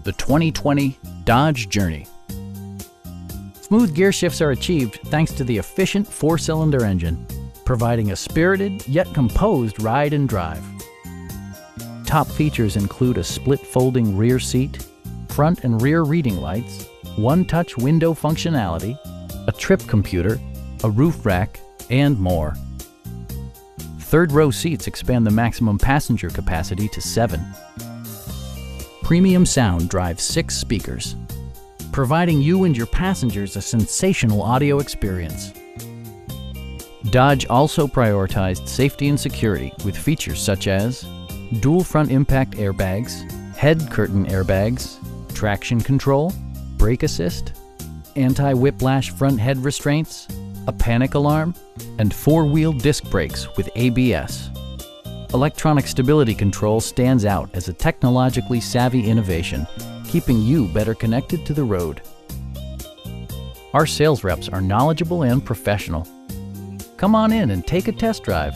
the 2020 Dodge Journey. Smooth gear shifts are achieved thanks to the efficient 4-cylinder engine, providing a spirited yet composed ride and drive. Top features include a split folding rear seat, front and rear reading lights, one-touch window functionality, a trip computer, a roof rack, and more. Third-row seats expand the maximum passenger capacity to 7. Premium sound drives 6 speakers, providing you and your passengers a sensational audio experience. Dodge also prioritized safety and security with features such as dual front impact airbags, head curtain airbags, traction control, brake assist, anti-whiplash front head restraints, a panic alarm, and 4-wheel disc brakes with ABS. Electronic stability control stands out as a technologically savvy innovation, keeping you better connected to the road. Our sales reps are knowledgeable and professional. Come on in and take a test drive.